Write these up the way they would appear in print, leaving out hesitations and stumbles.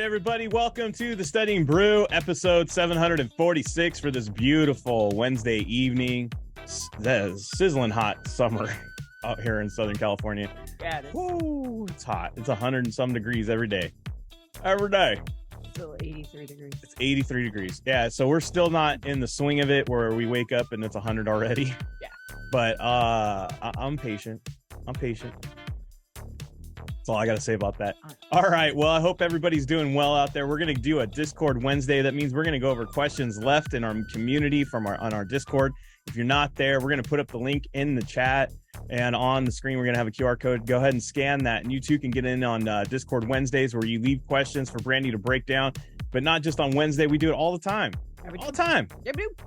right, everybody, welcome to the Studying Brew, episode 746 for this beautiful Wednesday evening. The sizzling hot summer out here in Southern California. Yeah, it is. Woo, it's hot. It's 100 and some degrees every day. Every day. Still 83 degrees. It's 83 degrees. Yeah, so we're still not in the swing of it where we wake up and it's 100 already. Yeah. But I'm patient. That's all I got to say about that. All right. Well, I hope everybody's doing well out there. We're going to do a Discord Wednesday. That means we're going to go over questions left in our community on our Discord. If you're not there, we're going to put up the link in the chat, and on the screen, we're going to have a QR code. Go ahead and scan that, and you too can get in on Discord Wednesdays, where you leave questions for Brandy to break down, but not just on Wednesday. We do it all the time. All the time.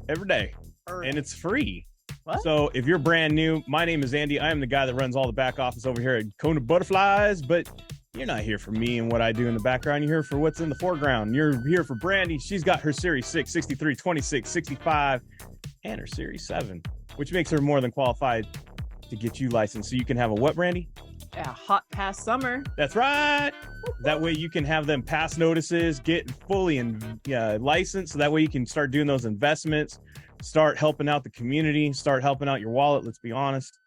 Every day. And it's free. What? So if you're brand new, my name is Andy. I am the guy that runs all the back office over here at KonaButterflyz, but you're not here for me and what I do in the background. You're here for what's in the foreground. You're here for Brandy. She's got her Series 6, 63, 26, 65, and her Series 7, which makes her more than qualified to get you licensed. So you can have a what, Brandy? Yeah, hot past summer. That's right. That way you can have them pass notices, get fully licensed. So that way you can start doing those investments, start helping out the community, start helping out your wallet. Let's be honest.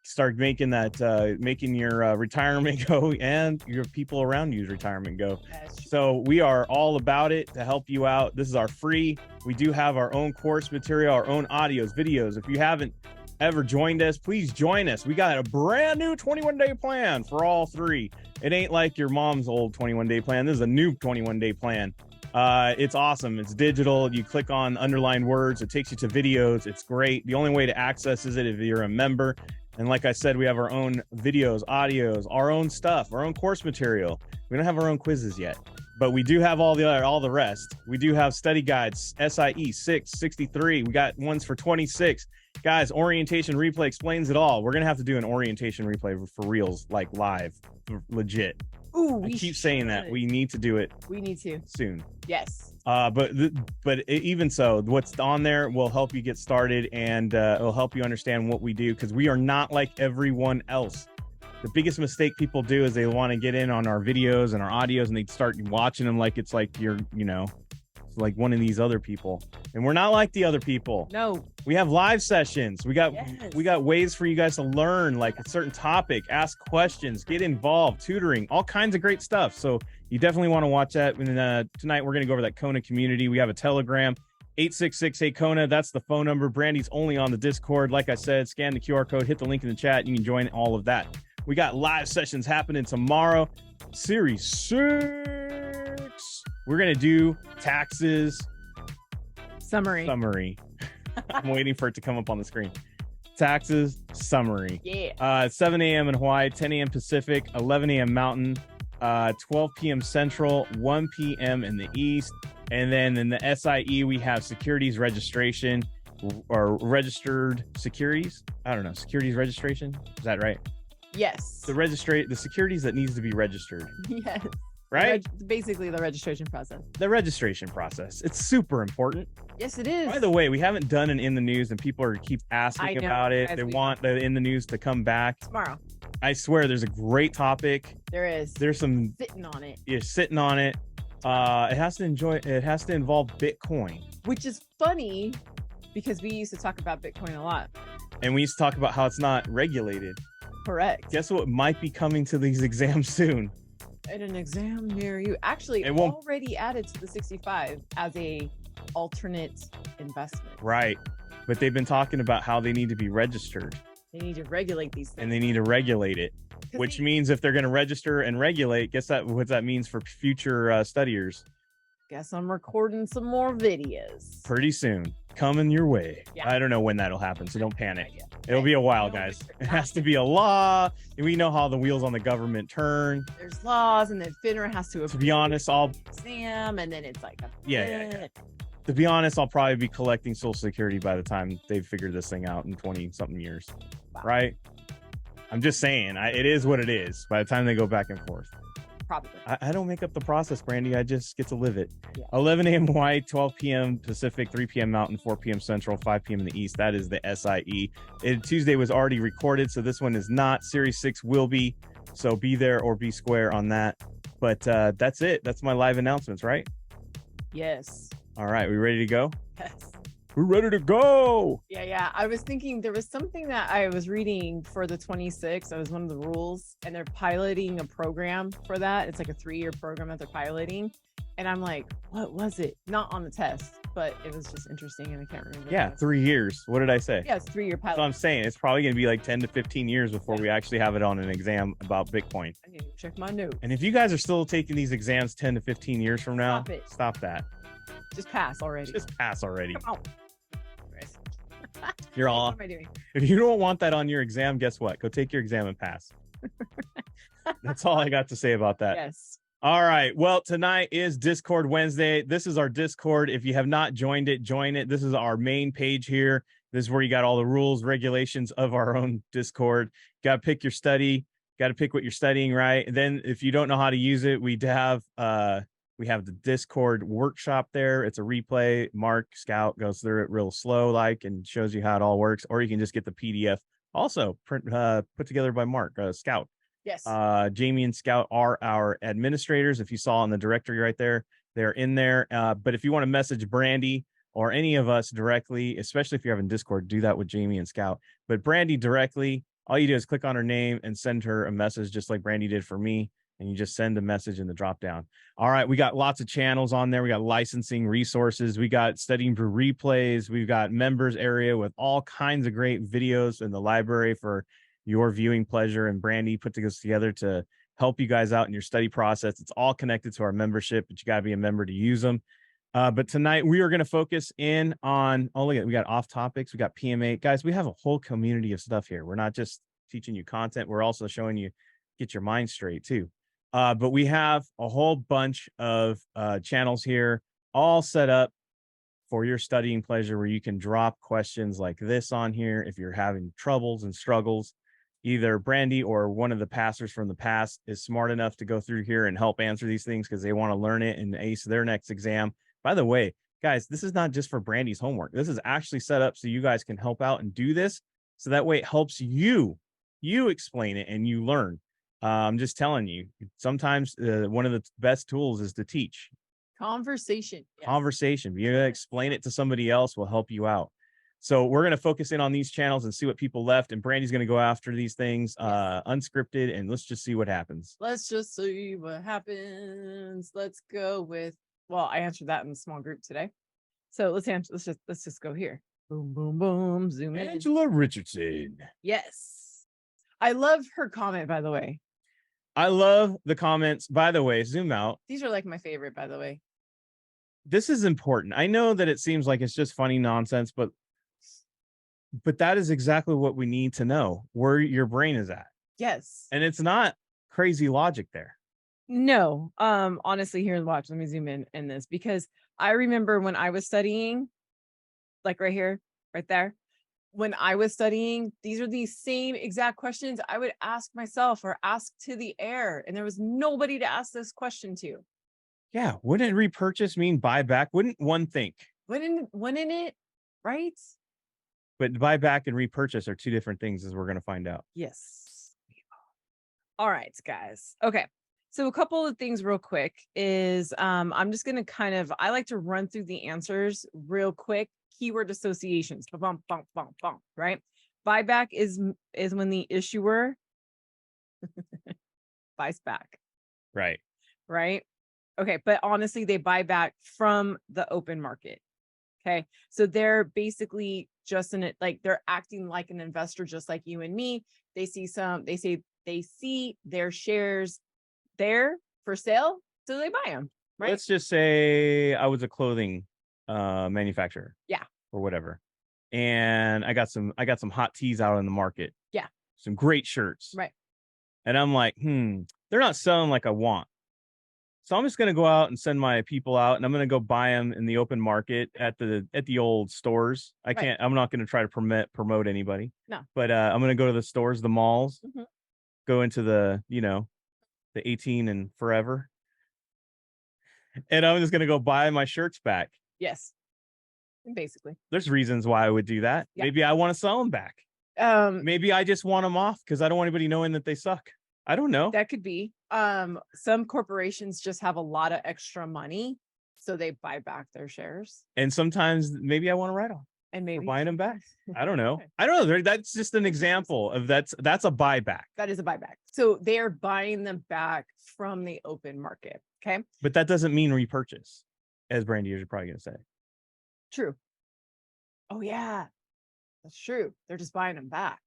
Start making that, making your retirement go and your people around you's retirement go. So we are all about it to help you out. This is our free. We do have our own course material, our own audios, videos. If you haven't ever joined us, please join us. We got a brand new 21-day plan for all three. It ain't like your mom's old 21-day plan. This is a new 21-day plan. It's awesome. It's digital. You click on underlined words. It takes you to videos. It's great. The only way to access is it if you're a member. And like I said, we have our own videos, audios, our own stuff, our own course material. We don't have our own quizzes yet, but we do have all the rest. We do have study guides, SIE 6, 63. We got ones for 26. Guys, orientation replay explains it all. We're going to have to do an orientation replay for reals, like live, legit. Ooh, I keep saying that. We need to do it. We need to. Soon. Yes. But even so, what's on there will help you get started, and it'll help you understand what we do, because we are not like everyone else. The biggest mistake people do is they want to get in on our videos and our audios, and they start watching them like it's like you're, like one of these other people. And we're not like the other people. No. We have live sessions. We got ways for you guys to learn, like a certain topic, ask questions, get involved, tutoring, all kinds of great stuff. So you definitely want to watch that. And tonight we're going to go over that Kona community. We have a Telegram, 866-8-KONA. That's the phone number. Brandy's only on the Discord. Like I said, scan the QR code, hit the link in the chat. You can join all of that. We got live sessions happening tomorrow. Series 6. We're going to do taxes. Summary. I'm waiting for it to come up on the screen. Taxes summary. Yeah. 7 a.m. in Hawaii, 10 a.m. Pacific, 11 a.m. Mountain, 12 p.m. Central, 1 p.m. in the East. And then in the SIE, we have securities registration or registered securities. I don't know. Securities registration. Is that right? Yes. The securities that needs to be registered. Yes. Right? Basically the registration process. The registration process. It's super important. Yes, it is. By the way, we haven't done an in the news, and people keep asking about it. They want the in the news to come back tomorrow. I swear there's a great topic. There is. There's some sitting on it. You're sitting on it. It has to involve Bitcoin. Which is funny because we used to talk about Bitcoin a lot. And we used to talk about how it's not regulated. Correct. Guess what might be coming to these exams soon? At an exam near you. Actually, it already added to the 65 as a alternate investment. Right. But they've been talking about how they need to be registered. They need to regulate these things. And they need to regulate it. Which means if they're going to register and regulate, guess what that means for future studiers. Guess I'm recording some more videos. Pretty soon. Coming your way. Yeah. I don't know when that'll happen, so don't panic. It'll be a while, guys. It has to be a law. And we know how the wheels on the government turn. There's laws, and then FINRA has to be honest, exam, and then it's like yeah. To be honest, I'll probably be collecting Social Security by the time they've figured this thing out in 20-something years. Wow. Right? I'm just saying, it is what it is by the time they go back and forth. Probably. I don't make up the process, Brandy. I just get to live it. Yeah. 11 a.m. Hawaii, 12 p.m. Pacific, 3 p.m. Mountain, 4 p.m. Central, 5 p.m. in the East. That is the SIE. Tuesday was already recorded, so this one is not. Series 6 will be. So be there or be square on that. But that's it. That's my live announcements, right? Yes. All right. We ready to go? Yes. We're ready to go. Yeah. I was thinking there was something that I was reading for the 26. That was one of the rules, and they're piloting a program for that. It's like a 3-year program that they're piloting. And I'm like, what was it? Not on the test, but it was just interesting, and I can't remember. Yeah, 3 years. What did I say? Yeah, it's 3-year pilot. So I'm saying it's probably going to be like 10 to 15 years before we actually have it on an exam about Bitcoin. I need to check my notes. And if you guys are still taking these exams 10 to 15 years from now, stop that. Just pass already. Just pass already. Come on. You're all. What am I doing? If you don't want that on your exam, guess what? Go take your exam and pass. That's all I got to say about that. Yes. All right. Well, tonight is Discord Wednesday. This is our Discord. If you have not joined it, join it. This is our main page here. This is where you got all the rules, regulations of our own Discord. Got to pick your study. Got to pick what you're studying, right? And then if you don't know how to use it, we have the Discord workshop there. It's a replay. Mark Scout goes through it real slow, and shows you how it all works. Or you can just get the PDF also put together by Mark Scout. Yes. Jamie and Scout are our administrators. If you saw in the directory right there, they're in there. But if you want to message Brandy or any of us directly, especially if you're having Discord, do that with Jamie and Scout. But Brandy directly, all you do is click on her name and send her a message, just like Brandy did for me. And you just send a message in the drop down. All right. We got lots of channels on there. We got licensing resources. We got Studying Brew replays. We've got members area with all kinds of great videos in the library for your viewing pleasure. And Brandy put this together to help you guys out in your study process. It's all connected to our membership, but you got to be a member to use them. But tonight we are going to focus in on, we got off topics. We got PMA. Guys, we have a whole community of stuff here. We're not just teaching you content. We're also showing you get your mind straight too. But we have a whole bunch of channels here all set up for your studying pleasure, where you can drop questions like this on here if you're having troubles and struggles. Either Brandy or one of the pastors from the past is smart enough to go through here and help answer these things because they want to learn it and ace their next exam. By the way, guys, this is not just for Brandy's homework. This is actually set up so you guys can help out and do this. So that way it helps you explain it and you learn. I'm just telling you, sometimes one of the best tools is to teach. Conversation. Yes. Conversation. You explain it to somebody else will help you out. So we're going to focus in on these channels and see what people left. And Brandy's going to go after these things unscripted. And let's just see what happens. Let's just see what happens. Let's go with, well, I answered that in the small group today. So let's just go here. Boom, boom, boom. Zoom in. Angela Richardson. Yes. I love her comment, by the way. I love the comments. By the way, zoom out. These are like my favorite, by the way. This is important. I know that it seems like it's just funny nonsense, but that is exactly what we need to know, where your brain is at. Yes. And it's not crazy logic there. No. Honestly, here and watch. Let me zoom in this, because I remember when I was studying, like right here, right there. When I was studying, these are the same exact questions I would ask myself or ask to the air. And there was nobody to ask this question to. Yeah. Wouldn't repurchase mean buy back? Wouldn't one think? Wouldn't it? Right? But buyback and repurchase are two different things, as we're going to find out. Yes. All right, guys. Okay. So a couple of things real quick is I'm just going to I like to run through the answers real quick. Keyword associations, right? Buyback is when the issuer buys back. Right. Okay. But honestly, they buy back from the open market. Okay. So they're basically just they're acting like an investor, just like you and me. They see their shares there for sale. So they buy them. Right. Let's just say I was a clothing manufacturer. Yeah. Or whatever. And I got some hot teas out in the market. Yeah. Some great shirts. Right. And I'm like, they're not selling like I want. So I'm just going to go out and send my people out, and I'm going to go buy them in the open market at the old stores. I'm not going to try to promote anybody. No. But I'm going to go to the stores, the malls, mm-hmm. Go into the 18 and forever. And I'm just going to go buy my shirts back. Yes. Basically. There's reasons why I would do that. Yeah. Maybe I want to sell them back. Maybe I just want them off because I don't want anybody knowing that they suck. I don't know. That could be. Some corporations just have a lot of extra money, so they buy back their shares. And sometimes maybe I want to write off. And We're maybe buying them back. I don't know. Okay. I don't know. That's just an example of that's a buyback. That is a buyback. So they are buying them back from the open market. Okay. But that doesn't mean repurchase, as Brandy is probably going to say. True. Oh yeah, that's true. They're just buying them back.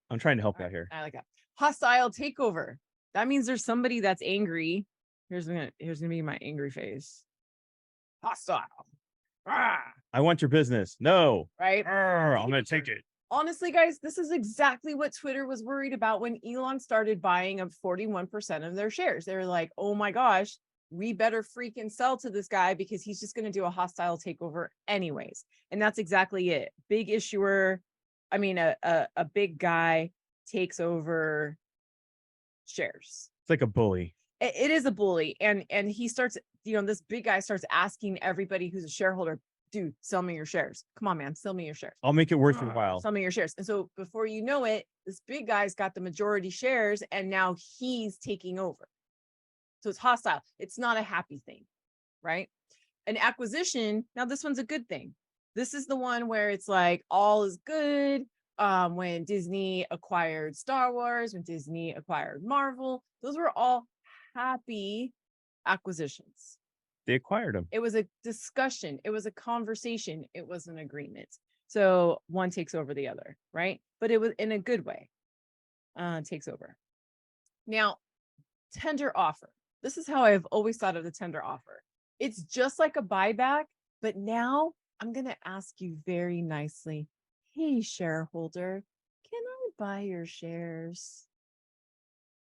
I'm trying to help All out right, here. I like that. Hostile takeover. That means there's somebody that's angry. Here's gonna be my angry face. Hostile. Ah, I want your business. No. right? I'm going to take it. Honestly, guys, this is exactly what Twitter was worried about when Elon started buying up 41% of their shares. They were like, oh my gosh, we better freaking sell to this guy because he's just going to do a hostile takeover anyways. And that's exactly it. Big issuer, I mean, a big guy takes over shares. It's like a bully. It is a bully. And he starts, this big guy starts asking everybody who's a shareholder, dude, sell me your shares. Come on, man, sell me your shares. I'll make it worth your while. Sell me your shares. And so before you know it, this big guy's got the majority shares and now he's taking over. So it's hostile. It's not a happy thing, right? An acquisition, now this one's a good thing. This is the one where it's like all is good. When Disney acquired Star Wars, when Disney acquired Marvel, those were all happy acquisitions. They acquired them. It was a discussion. It was a conversation. It was an agreement. So one takes over the other, right? But it was in a good way. Takes over. Now, tender offer. This is how I've always thought of the tender offer. It's just like a buyback, but now I'm going to ask you very nicely, hey, shareholder, can I buy your shares?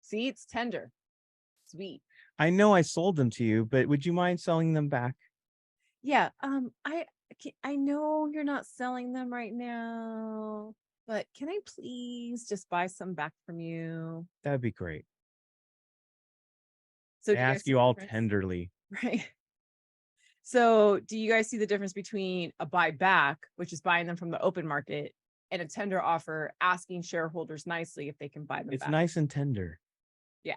See, it's tender. Sweet. I know I sold them to you, but would you mind selling them back? Yeah, I know you're not selling them right now, but can I please just buy some back from you? That'd be great. So I ask you all tenderly. right? So do you guys see the difference between a buyback, which is buying them from the open market, and a tender offer, asking shareholders nicely if they can buy them It's back? nice and tender. Yeah,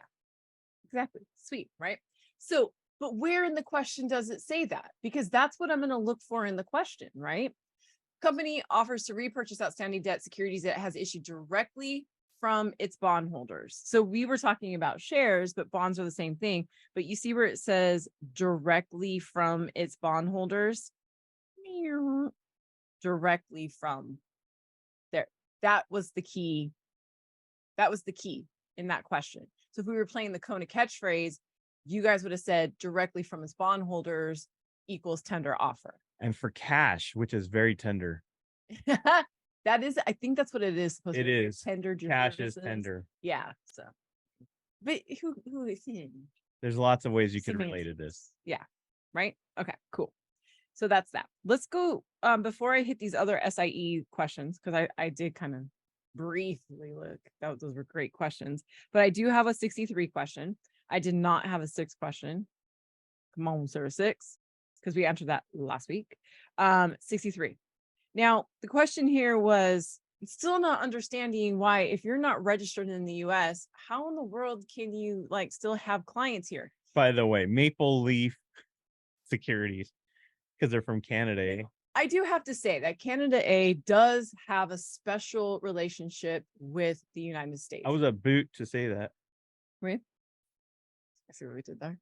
exactly. Sweet, right? So, but where in the question does it say that? Because that's what I'm going to look for in the question, right? Company offers to repurchase outstanding debt securities that it has issued directly from its bondholders. So we were talking about shares, but bonds are the same thing. But you see where it says directly from its bondholders? Directly from there. That was the key. That was the key in that question. So if we were playing the Kona catchphrase, you guys would have said directly from its bondholders equals tender offer. And for cash, which is very tender. That is, I think that's what it is supposed It to be. is. Tender Cash services. is tender. Yeah. So, but who is in? There's lots of ways you can relate to this. Yeah. Right. Okay. Cool. So that's that. Let's go. Before I hit these other SIE questions, because I did kind of briefly look. Those were great questions, but I do have a 63 question. I did not have a 6 question. Come on, sir, 6, because we answered that last week. 63. Now, the question here was still not understanding why, if you're not registered in the US, how in the world can you like still have clients here? By the way, Maple Leaf Securities, because they're from Canada. I do have to say that Canada A does have a special relationship with the United States. I was a boot to say that. Right? I see what we did there.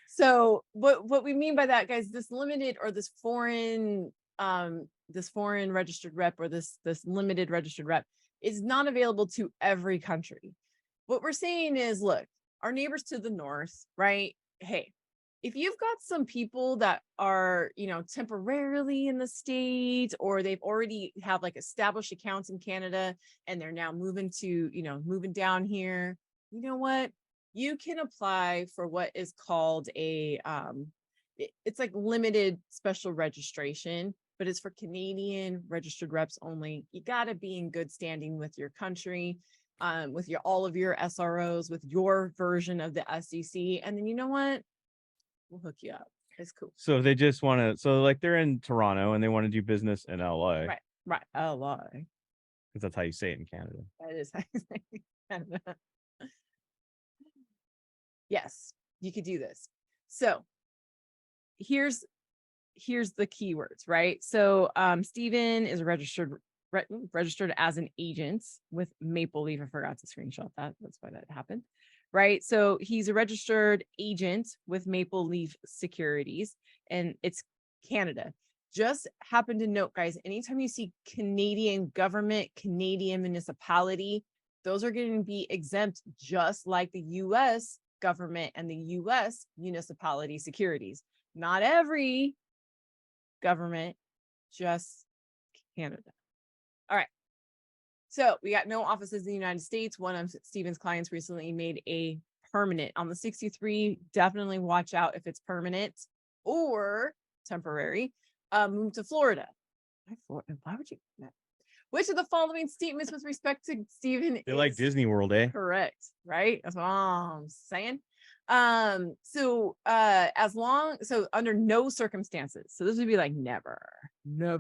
So what we mean by that, guys, this limited or this foreign registered rep or this limited registered rep is not available to every country. What we're saying is, look, our neighbors to the north, right? Hey, if you've got some people that are, temporarily in the state, or they've already have like established accounts in Canada and they're now moving down here, you know what? You can apply for what is called it's like limited special registration, but it's for Canadian registered reps only. You got to be in good standing with your country, with all of your SROs, with your version of the SEC. And then you know what? We'll hook you up. It's cool. So they just want to, so like they're in Toronto and they want to do business in LA. Right. LA. Because that's how you say it in Canada. That is how you say it in Canada. Yes, you could do this. So here's the keywords, right? So Steven is registered as an agent with Maple Leaf. I forgot to screenshot that. That's why that happened. Right. So he's a registered agent with Maple Leaf Securities, and it's Canada. Just happen to note, guys, anytime you see Canadian government, Canadian municipality, those are going to be exempt, just like the US government and the US municipality securities. Not every government, just Canada. All right. So we got no offices in the United States. One of Steven's clients recently made a permanent on the 63. Definitely watch out if it's permanent or temporary. Move to Florida. Why would you? Which of the following statements with respect to Steven They're like Disney World, eh? correct? Right. That's what I'm saying. So under no circumstances. So this would be like never. You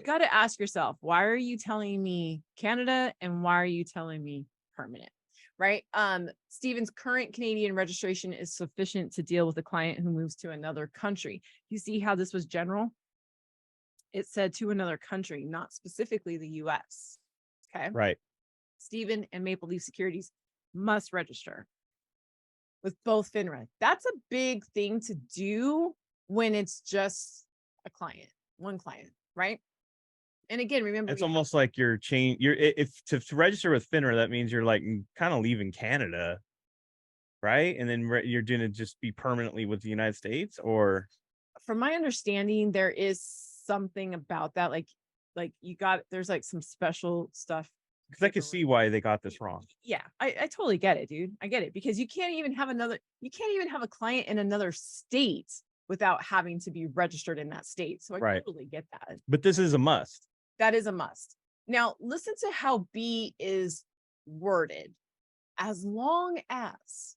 got to ask yourself, why are you telling me Canada and why are you telling me permanent? Right. Steven's current Canadian registration is sufficient to deal with a client who moves to another country. You see how this was general? It said to another country, not specifically the US. Okay. Right. Steven and Maple Leaf Securities must register with both FINRA. That's a big thing to do when it's just one client, right? And again, remember, it's almost like you're if to register with FINRA, that means you're like kind of leaving Canada, right? And then you're going to just be permanently with the United States, or from my understanding, there is something about that. Like there's like some special stuff. Because I can see why they got this wrong. Yeah, I totally get it, dude. I get it, because you can't even have a client in another state without having to be registered in that state. So I totally get that. But this is a must. That is a must. Now, listen to how B is worded. As long as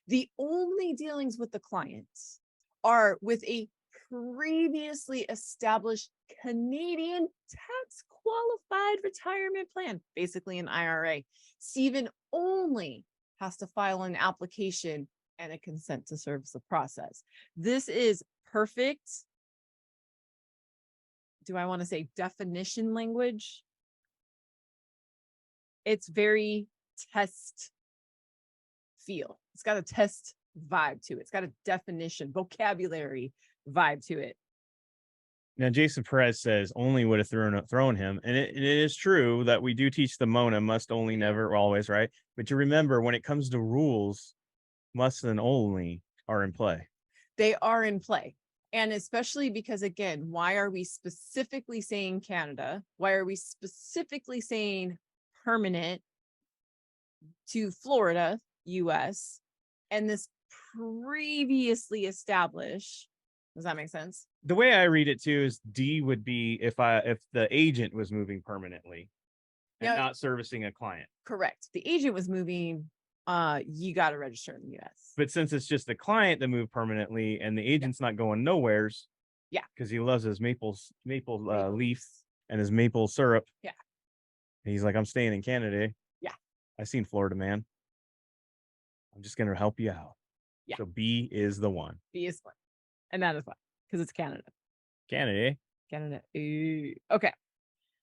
the only dealings with the clients are with a previously established Canadian tax qualified retirement plan, basically an IRA, Steven only has to file an application and a consent to service the process. This is perfect. Do I want to say definition language? It's very test feel. It's got a test vibe to it. It's got a definition, vocabulary vibe to it. Now, Jason Perez says only would have thrown him. And it is true that we do teach the Mona must, only, never, always, right? But you remember, when it comes to rules, must and only are in play. They are in play. And especially because, again, why are we specifically saying Canada? Why are we specifically saying permanent to Florida, US, and this previously established? Does that make sense? The way I read it too is D would be if the agent was moving permanently and not servicing a client. Correct. The agent was moving, you got to register in the US. But since it's just the client that moved permanently and the agent's not going nowheres, because he loves his maple leaf and his maple syrup. Yeah. And he's like, I'm staying in Canada. Yeah. I seen Florida, man. I'm just gonna help you out. Yeah. So B is the one. B is one. And that is why, because it's Canada. Canada. Ooh. Okay.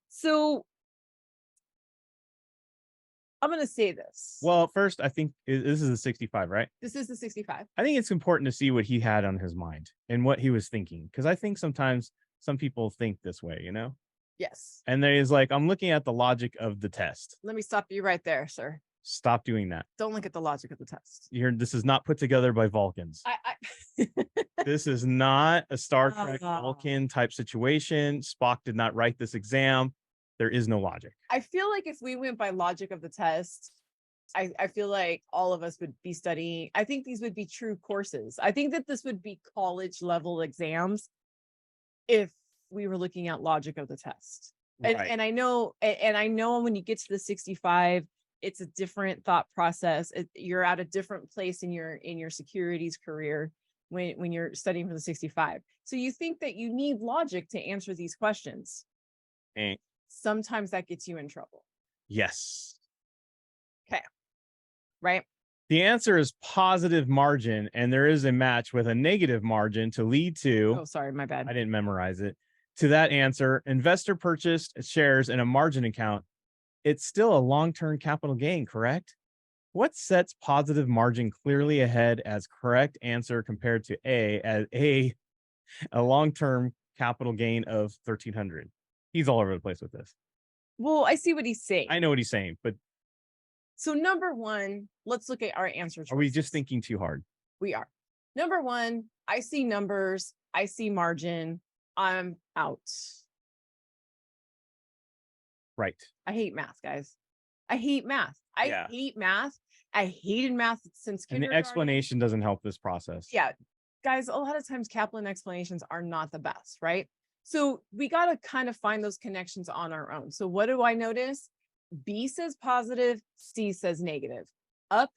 So I'm going to say this. Well, first, I think this is the 65, right? This is the 65. I think it's important to see what he had on his mind and what he was thinking. Because I think sometimes some people think this way, you know? Yes. And there's like, I'm looking at the logic of the test. Let me stop you right there, sir. Stop doing that. Don't look at the logic of the test. This is not put together by Vulcans. This is not a Star Trek Vulcan type situation. Spock did not write this exam. There is no logic. I feel like if we went by logic of the test, I feel like all of us would be studying. I think these would be true courses. I think that this would be college level exams if we were looking at logic of the test. Right. And I know when you get to the 65, it's a different thought process. You're at a different place in your securities career when you're studying for the 65. So you think that you need logic to answer these questions. Sometimes that gets you in trouble. Yes. Okay. Right. The answer is positive margin, and there is a match with a negative margin to lead to. Oh, sorry, my bad. I didn't memorize it. To that answer, investor purchased shares in a margin account. It's still a long-term capital gain, correct? What sets positive margin clearly ahead as correct answer compared to A as a long-term capital gain of 1,300? He's all over the place with this. Well, I see what he's saying. I know what he's saying, but So number one, let's look at our answer choices. are we just thinking too hard? We are. Number one, I see numbers. I see margin. I'm out. Right. I hate math, guys. I hate math. I hate math. I hated math since And the kindergarten. explanation doesn't help this process. Yeah. Guys, a lot of times Kaplan explanations are not the best, right? So we got to kind of find those connections on our own. So what do I notice? B says positive, C says negative. Up,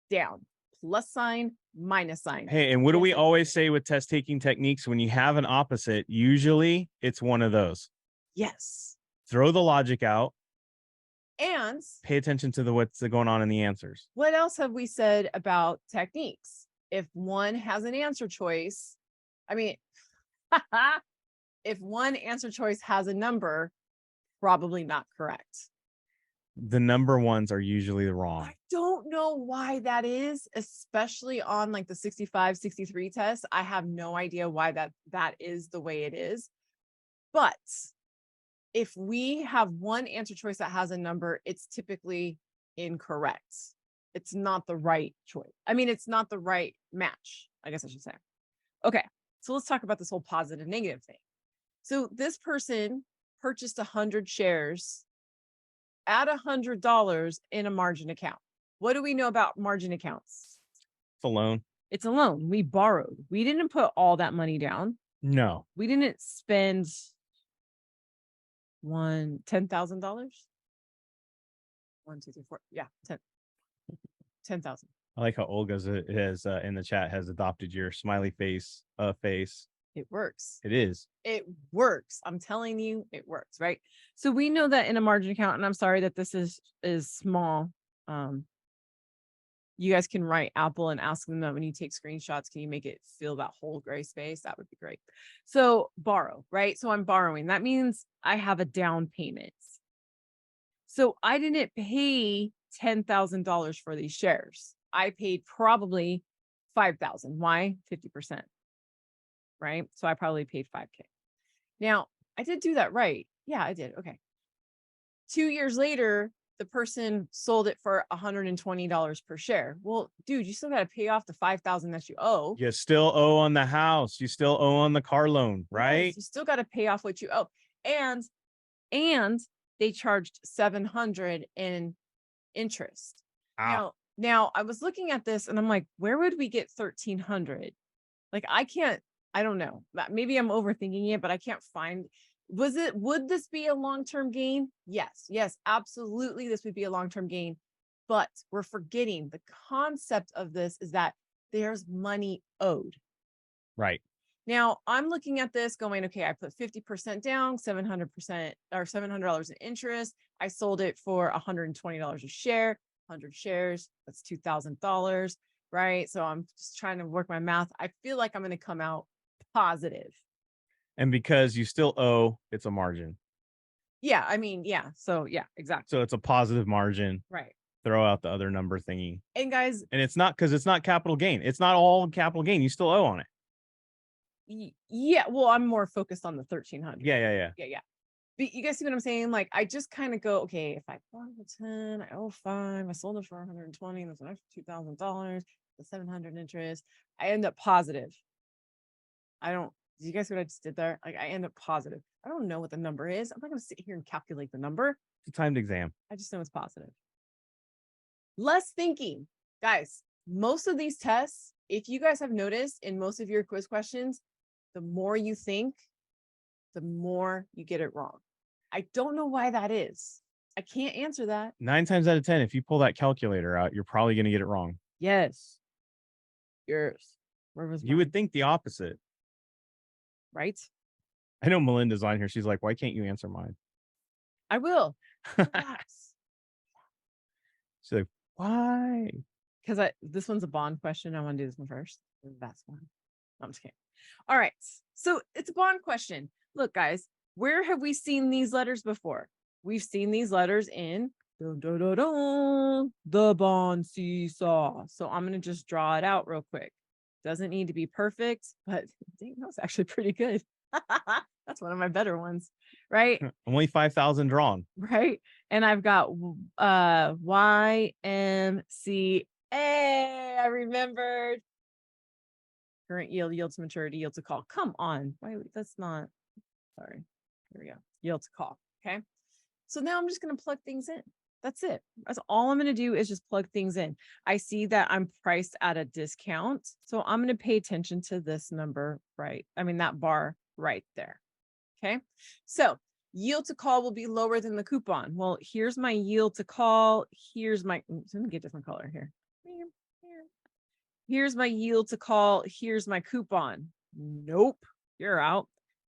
down, plus sign, minus sign. Hey, and what do we Yes, always say with test taking techniques? When you have an opposite, usually it's one of those. Yes. Throw the logic out. And Pay attention to what's going on in the answers. what else have we said about techniques? If one has an answer choice, I mean, if one answer choice has a number, probably not correct. The number ones are usually wrong. I don't know why that is, especially on like the 65, 63 test. I have no idea why that is the way it is. But if we have one answer choice that has a number, it's typically incorrect. It's not the right choice. I mean, it's not the right match, I guess I should say. Okay, so let's talk about this whole positive negative thing. So this person purchased 100 shares at $100 in a margin account. What do we know about margin accounts? It's a loan. It's a loan. We borrowed. We didn't put all that money down. No. We didn't spend $10,000. 1, 2, 3, 4. Yeah, 10,000. I like how Olga has in the chat has adopted your smiley face face. It works. It is. It works. I'm telling you, it works, right? So we know that in a margin account, and I'm sorry that this is small. You guys can write Apple and ask them that when you take screenshots, can you make it fill that whole gray space? That would be great. So borrow, right? So I'm borrowing. That means I have a down payment. So I didn't pay $10,000 for these shares. I paid probably $5,000. Why? 50%. Right? So I probably paid $5,000. Now, I did do that right. Yeah, I did. Okay. 2 years later, the person sold it for $120 per share. Well, dude, you still got to pay off the $5,000 that you owe. You still owe on the house. You still owe on the car loan, right? Yes, you still got to pay off what you owe. And they charged $700 in interest. Now I was looking at this and I'm like, where would we get $1,300? Like, I don't know. Maybe I'm overthinking it, but I can't find. Would this be a long-term gain? Yes, absolutely. This would be a long-term gain, but we're forgetting the concept of this is that there's money owed. Right. Now I'm looking at this going, okay, I put 50% down, 700% or $700 in interest. I sold it for $120 a share, 100 shares. That's $2,000, right? So I'm just trying to work my math. I feel like I'm going to come out positive. And because you still owe, it's a margin. Yeah, I mean, yeah. So yeah, exactly. So it's a positive margin. Right. Throw out the other number thingy. And guys, and it's not because it's not capital gain. It's not all capital gain. You still owe on it. Yeah. Well, I'm more focused on the 1,300. Yeah. But you guys see what I'm saying? Like, I just kind of go, okay, if I bought it for 10, I owe 5, I sold it for 120, that's an extra $2,000, the 700 interest. I end up positive. Do you guys see what I just did there? Like, I end up positive. I don't know what the number is. I'm not going to sit here and calculate the number. It's a timed exam. I just know it's positive. Less thinking. Guys, most of these tests, if you guys have noticed in most of your quiz questions, the more you think, the more you get it wrong. I don't know why that is. I can't answer that. 9 times out of 10, if you pull that calculator out, you're probably going to get it wrong. Yes. Yours. Where was you would think the opposite. Right? I know Melinda's on here. She's like, why can't you answer mine? I will. Relax. She's like, why? because this one's a bond question. I want to do this one first. That's one. I'm just kidding. All right. So it's a bond question. Look, guys, where have we seen these letters before? We've seen these letters in dun, dun, dun, dun, the bond seesaw. So I'm going to just draw it out real quick. Doesn't need to be perfect, but dang, that was actually pretty good. That's one of my better ones, right? Only 5,000 drawn. Right. And I've got YMCA. I remembered. Current yield, yield to maturity, yield to call. Come on. Why that's not sorry. Here we go. Yield to call. Okay. So now I'm just going to plug things in. That's it. That's all I'm going to do is just plug things in. I see that I'm priced at a discount. So I'm going to pay attention to this number, right? I mean, that bar right there. Okay. So yield to call will be lower than the coupon. Well, here's my yield to call. Here's my, let me get a different color here. Here's my yield to call. Here's my coupon. Nope. You're out.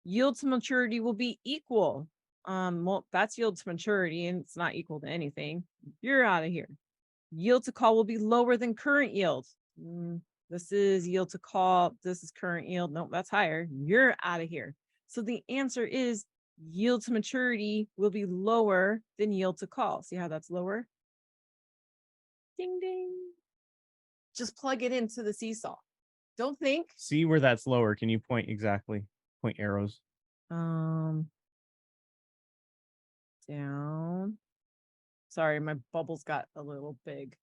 Yield to maturity will be equal. Well, that's yield to maturity and it's not equal to anything. You're out of here. Yield to call will be lower than current yield. This is yield to call. This is current yield. Nope, that's higher. You're out of here. So the answer is yield to maturity will be lower than yield to call. See how that's lower? Ding, ding. Just plug it into the seesaw. Don't think. See where that's lower. Can you point exactly? Point arrows. Down. Sorry, my bubbles got a little big.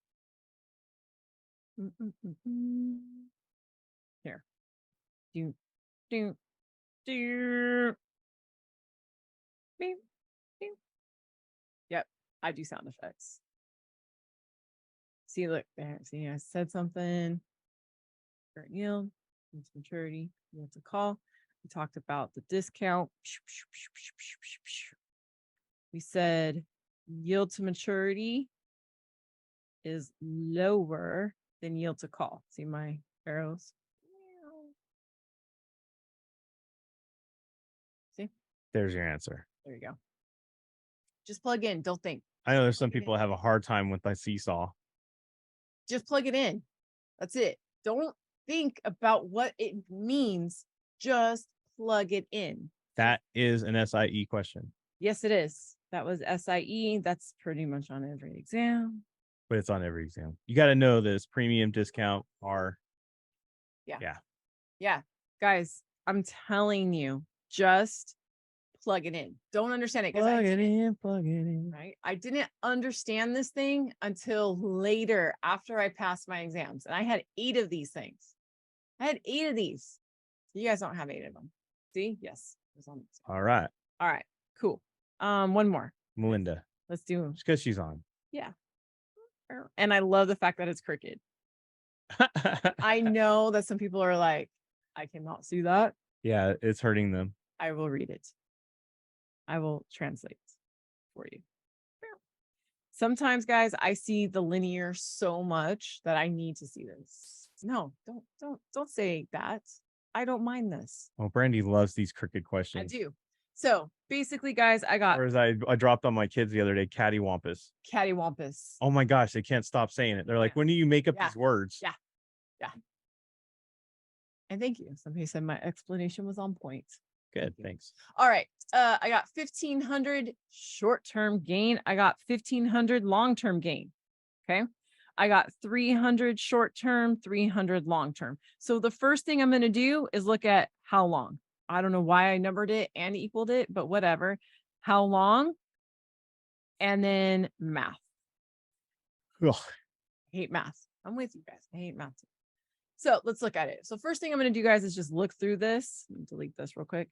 Here. Do, do, do. Beep, beep. Yep, I do sound effects. See, look there. See, I said something. Current yield, yield to maturity, yield to call. We talked about the discount. We said yield to maturity is lower than yield to call. See my arrows? See? There's your answer. There you go. Just plug in. Don't think. I know there's some people that have a hard time with the seesaw. Just plug it in. That's it. Don't think about what it means. Just plug it in. That is an SIE question. Yes, it is. That was SIE. That's pretty much on every exam. But it's on every exam. You got to know this premium discount are. Yeah. Guys, I'm telling you, just plug it in. Don't understand it. Plug it in. Right. I didn't understand this thing until later after I passed my exams. And I had 8 of these things. I had 8 of these. You guys don't have 8 of them. See? Yes. All right. Cool. One more. Melinda. Let's do them. Just because she's on. Yeah. And I love the fact that it's crooked. I know that some people are like, I cannot see that. Yeah, it's hurting them. I will read it. I will translate for you. Sometimes, guys, I see the linear so much that I need to see this. No, don't say that. I don't mind this. Well, Brandy loves these crooked questions. I do. So basically, guys, I got. Or as I dropped on my kids the other day, cattywampus. Cattywampus. Oh my gosh, they can't stop saying it. They're like, when do you make up these words? Yeah. And thank you. Somebody said my explanation was on point. Good, thanks. All right. I got 1,500 short-term gain. I got 1,500 long-term gain. Okay. I got 300 short-term, 300 long-term. So the first thing I'm going to do is look at how long. I don't know why I numbered it and equaled it, but whatever. How long? And then math. Ugh. I hate math. I'm with you guys. I hate math. So let's look at it. So first thing I'm going to do, guys, is just look through this. Delete this real quick.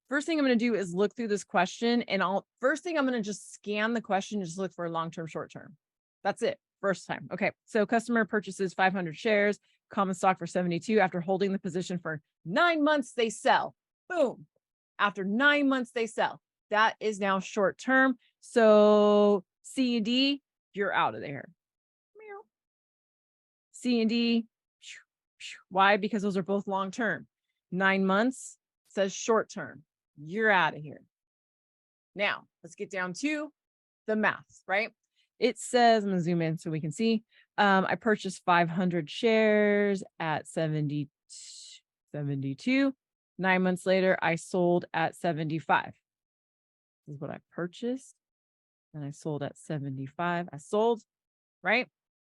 First thing I'm going to do is look through this question, and first thing I'm going to just scan the question, just look for long-term, short-term. That's it. First time. Okay. So customer purchases 500 shares, common stock for 72. After holding the position for 9 months, they sell. Boom. After 9 months, they sell. That is now short-term. So C and D, you're out of there. C and D. Why? Because those are both long-term. 9 months says short-term. You're out of here. Now, let's get down to the math, right? It says, I'm going to zoom in so we can see, I purchased 500 shares at 72. 9 months later, I sold at 75. This is what I purchased. And I sold at 75. I sold, right?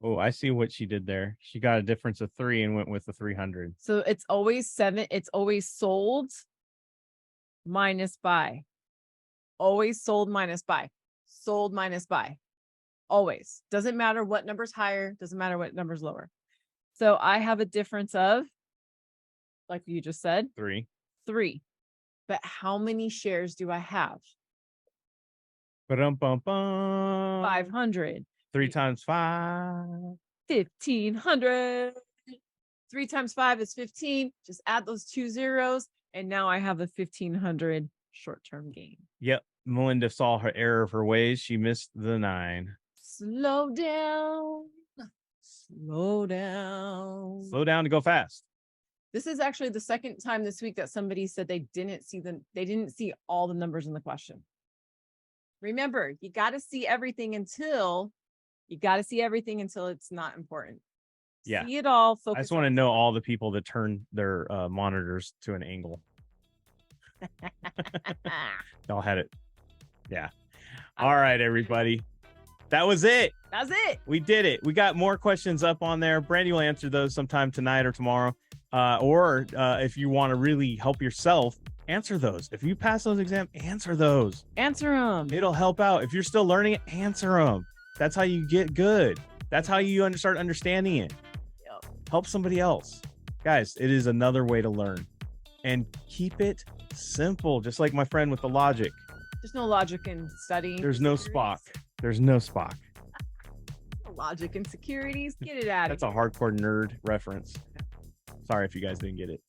Oh, I see what she did there. She got a difference of 3 and went with the 300. So it's always 7. It's always sold minus buy. Always sold minus buy. Sold minus buy. Always. Doesn't matter what number's higher. Doesn't matter what number's lower. So I have a difference of, like you just said, 3. 3. But how many shares do I have? Ba-dum-bum-bum. 500. 3 times 5. 1,500. 3 times 5 is 15. Just add those 2 zeros. And now I have a 1,500 short-term gain. Yep. Melinda saw her error of her ways. She missed the 9. Slow down. Slow down. Slow down to go fast. This is actually the second time this week that somebody said they didn't see all the numbers in the question. Remember, you got to see everything until it's not important. Yeah. See it all. I just want to know all the people that turn their monitors to an angle. Y'all had it. Yeah. All right, everybody. That was it. That's it. We did it. We got more questions up on there. Brandy will answer those sometime tonight or tomorrow. Or if you want to really help yourself, answer those. If you pass those exams, answer those. Answer them. It'll help out. If you're still learning it, answer them. That's how you get good. That's how you start understanding it. Yep. Help somebody else. Guys, it is another way to learn. And keep it simple, just like my friend with the logic. There's no logic in studying. There's no Spock. There's no Spock. Logic and securities. Get it out of That's a hardcore nerd reference. Sorry if you guys didn't get it.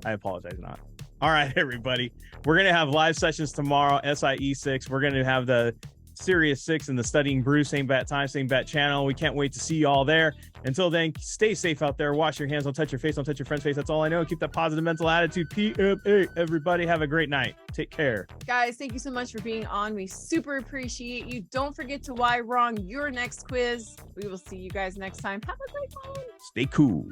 I apologize not. All right, everybody. We're going to have live sessions tomorrow, SIE 6. We're going to have the Serious 6 and the Studying Brew, same bat time, same bat channel. We can't wait to see you all there. Until then, stay safe out there. Wash your hands. Don't touch your face. Don't touch your friend's face. That's all I know. Keep that positive mental attitude. PMA. Everybody have a great night. Take care. Guys, thank you so much for being on. We super appreciate you. Don't forget to why wrong your next quiz. We will see you guys next time. Have a great one. Stay cool.